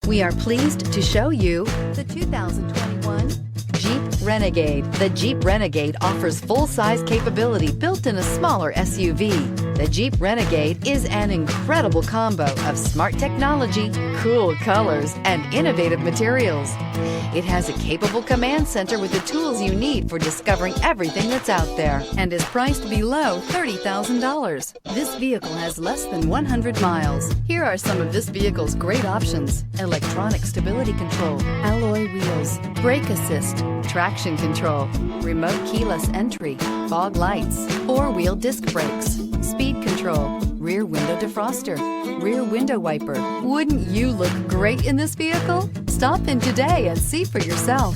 We are pleased to show you the 2021 Jeep Renegade. The Jeep Renegade offers full-size capability built in a smaller SUV. The Jeep Renegade is an incredible combo of smart technology, cool colors, and innovative materials. It has a capable command center with the tools you need for discovering everything that's out there, and is priced below $30,000. This vehicle has less than 100 miles. Here are some of this vehicle's great options: electronic stability control, alloy wheels, brake assist, traction control, remote keyless entry, fog lights, four-wheel disc brakes, speed control, rear window defroster, rear window wiper. Wouldn't you look great in this vehicle? Stop in today and see for yourself.